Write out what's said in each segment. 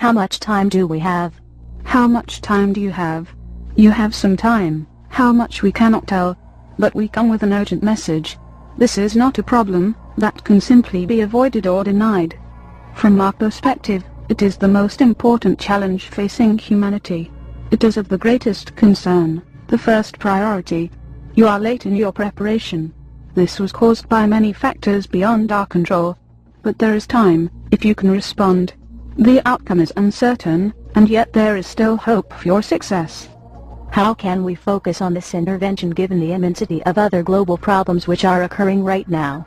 How much time do we have? How much time do you have? You have some time. How much we cannot tell. But we come with an urgent message. This is not a problem that can simply be avoided or denied. From our perspective, it is the most important challenge facing humanity. It is of the greatest concern, the first priority. You are late in your preparation. This was caused by many factors beyond our control. But there is time, if you can respond. The outcome is uncertain, and yet there is still hope for your success. How can we focus on this intervention given the immensity of other global problems which are occurring right now?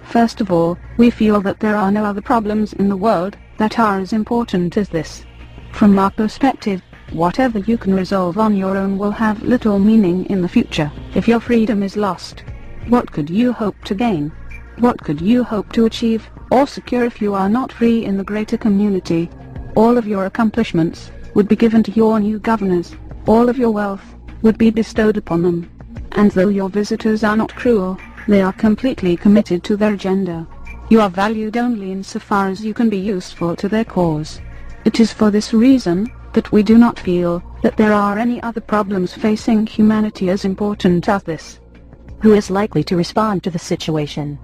First of all, we feel that there are no other problems in the world that are as important as this. From our perspective, whatever you can resolve on your own will have little meaning in the future if your freedom is lost. What could you hope to gain? What could you hope to achieve or secure if you are not free in the greater community? All of your accomplishments would be given to your new governors. All of your wealth would be bestowed upon them. And though your visitors are not cruel, they are completely committed to their agenda. You are valued only insofar as you can be useful to their cause. It is for this reason that we do not feel that there are any other problems facing humanity as important as this. Who is likely to respond to the situation?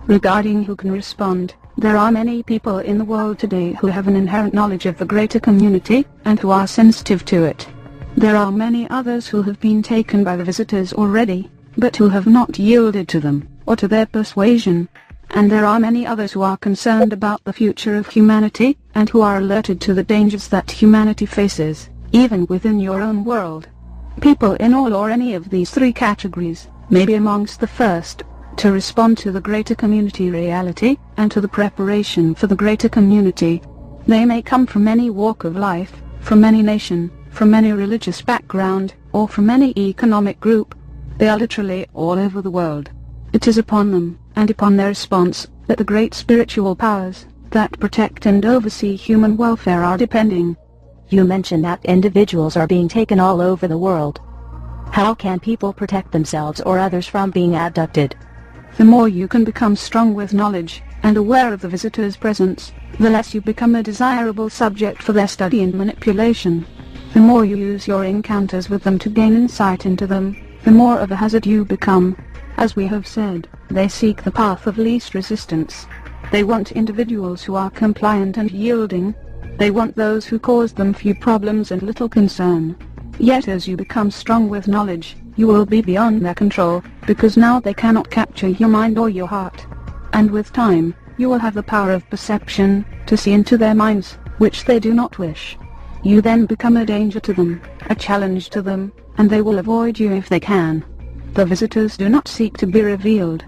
Regarding who can respond, there are many people in the world today who have an inherent knowledge of the greater community, and who are sensitive to it. There are many others who have been taken by the visitors already, but who have not yielded to them, or to their persuasion. And there are many others who are concerned about the future of humanity, and who are alerted to the dangers that humanity faces, even within your own world. People in all or any of these three categories may be amongst the first to respond to the greater community reality, and to the preparation for the greater community. They may come from any walk of life, from any nation, from any religious background, or from any economic group. They are literally all over the world. It is upon them, and upon their response, that the great spiritual powers that protect and oversee human welfare are depending. You mentioned that individuals are being taken all over the world. How can people protect themselves or others from being abducted? The more you can become strong with knowledge, and aware of the visitor's presence, the less you become a desirable subject for their study and manipulation. The more you use your encounters with them to gain insight into them, the more of a hazard you become. As we have said, they seek the path of least resistance. They want individuals who are compliant and yielding. They want those who cause them few problems and little concern. Yet as you become strong with knowledge, you will be beyond their control, because now they cannot capture your mind or your heart. And with time, you will have the power of perception, to see into their minds, which they do not wish. You then become a danger to them, a challenge to them, and they will avoid you if they can. The visitors do not seek to be revealed.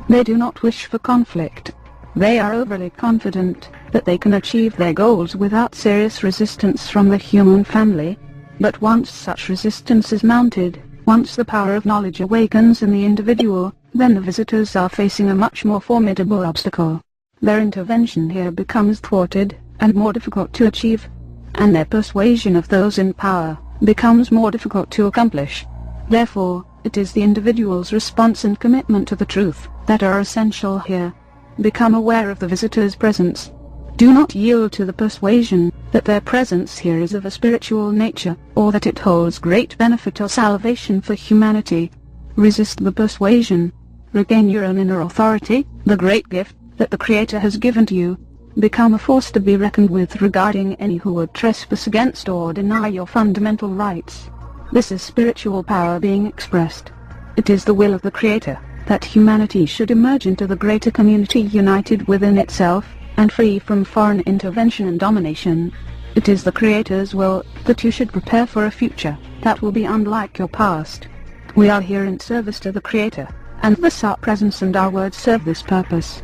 They do not wish for conflict. They are overly confident that they can achieve their goals without serious resistance from the human family. But once such resistance is mounted, once the power of knowledge awakens in the individual, then the visitors are facing a much more formidable obstacle. Their intervention here becomes thwarted, and more difficult to achieve. And their persuasion of those in power becomes more difficult to accomplish. Therefore, it is the individual's response and commitment to the truth that are essential here. Become aware of the visitor's presence. Do not yield to the persuasion that their presence here is of a spiritual nature, or that it holds great benefit or salvation for humanity. Resist the persuasion. Regain your own inner authority, the great gift that the Creator has given to you. Become a force to be reckoned with regarding any who would trespass against or deny your fundamental rights. This is spiritual power being expressed. It is the will of the Creator that humanity should emerge into the greater community united within itself, and free from foreign intervention and domination. It is the Creator's will that you should prepare for a future that will be unlike your past. We are here in service to the Creator, and thus our presence and our words serve this purpose.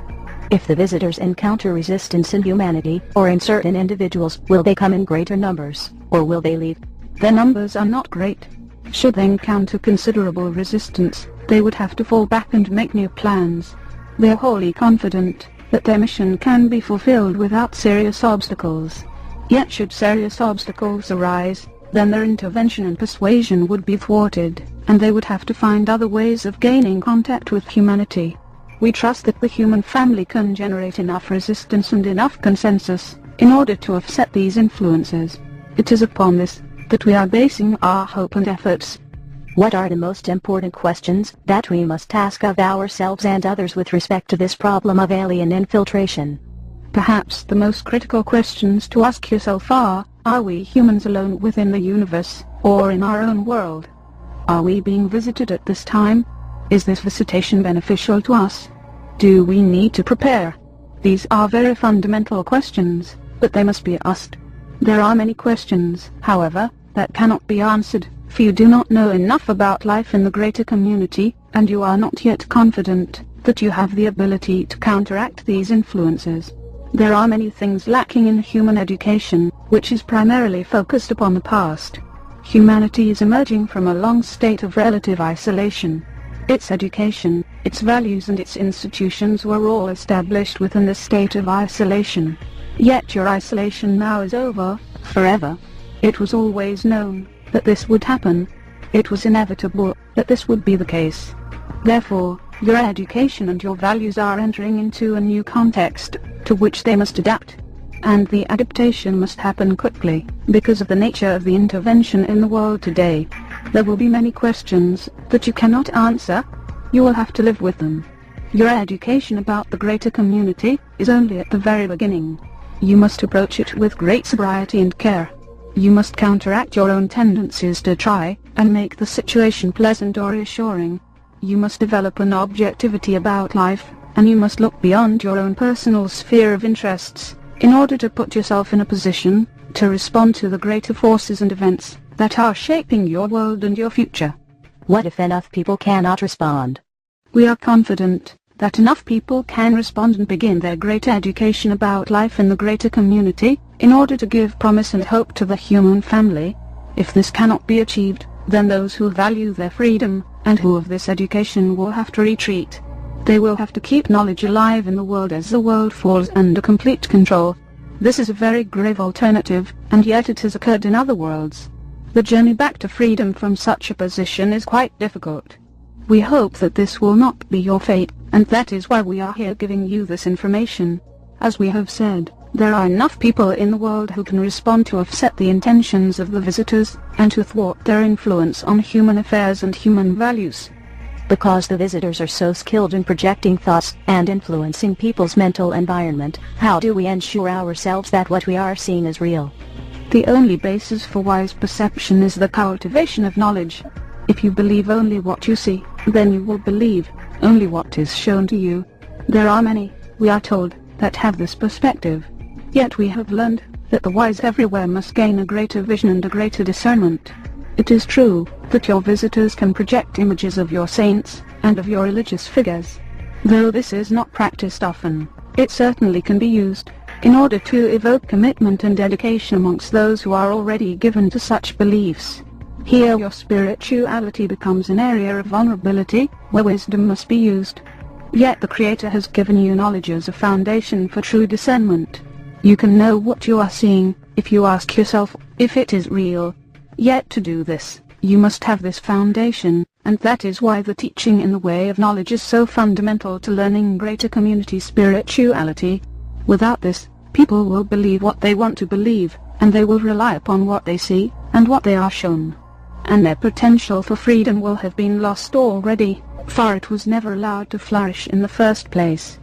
If the visitors encounter resistance in humanity, or in certain individuals, will they come in greater numbers, or will they leave? Their numbers are not great. Should they encounter considerable resistance, they would have to fall back and make new plans. They are wholly confident that their mission can be fulfilled without serious obstacles. Yet should serious obstacles arise, then their intervention and persuasion would be thwarted, and they would have to find other ways of gaining contact with humanity. We trust that the human family can generate enough resistance and enough consensus in order to offset these influences. It is upon this that we are basing our hope and efforts. What are the most important questions that we must ask of ourselves and others with respect to this problem of alien infiltration? Perhaps the most critical questions to ask yourself are we humans alone within the universe, or in our own world? Are we being visited at this time? Is this visitation beneficial to us? Do we need to prepare? These are very fundamental questions, but they must be asked. There are many questions, however, that cannot be answered, for you do not know enough about life in the greater community, and you are not yet confident that you have the ability to counteract these influences. There are many things lacking in human education, which is primarily focused upon the past. Humanity is emerging from a long state of relative isolation. Its education, its values and its institutions were all established within this state of isolation. Yet your isolation now is over, forever. It was always known that this would happen. It was inevitable that this would be the case. Therefore, your education and your values are entering into a new context, to which they must adapt. And the adaptation must happen quickly, because of the nature of the intervention in the world today. There will be many questions that you cannot answer. You will have to live with them. Your education about the greater community is only at the very beginning. You must approach it with great sobriety and care. You must counteract your own tendencies to try and make the situation pleasant or reassuring. You must develop an objectivity about life, and you must look beyond your own personal sphere of interests, in order to put yourself in a position to respond to the greater forces and events that are shaping your world and your future. What if enough people cannot respond? We are confident that enough people can respond and begin their greater education about life in the greater community, in order to give promise and hope to the human family. If this cannot be achieved, then those who value their freedom, and who have this education, will have to retreat. They will have to keep knowledge alive in the world as the world falls under complete control. This is a very grave alternative, and yet it has occurred in other worlds. The journey back to freedom from such a position is quite difficult. We hope that this will not be your fate, and that is why we are here giving you this information. As we have said, there are enough people in the world who can respond to offset the intentions of the visitors, and to thwart their influence on human affairs and human values. Because the visitors are so skilled in projecting thoughts and influencing people's mental environment, how do we ensure ourselves that what we are seeing is real? The only basis for wise perception is the cultivation of knowledge. If you believe only what you see, then you will believe only what is shown to you. There are many, we are told, that have this perspective. Yet we have learned that the wise everywhere must gain a greater vision and a greater discernment. It is true that your visitors can project images of your saints and of your religious figures. Though this is not practiced often, it certainly can be used in order to evoke commitment and dedication amongst those who are already given to such beliefs. Here your spirituality becomes an area of vulnerability, where wisdom must be used. Yet the Creator has given you knowledge as a foundation for true discernment. You can know what you are seeing, if you ask yourself if it is real. Yet to do this, you must have this foundation, and that is why the teaching in the way of knowledge is so fundamental to learning greater community spirituality. Without this, people will believe what they want to believe, and they will rely upon what they see, and what they are shown. And their potential for freedom will have been lost already, for it was never allowed to flourish in the first place.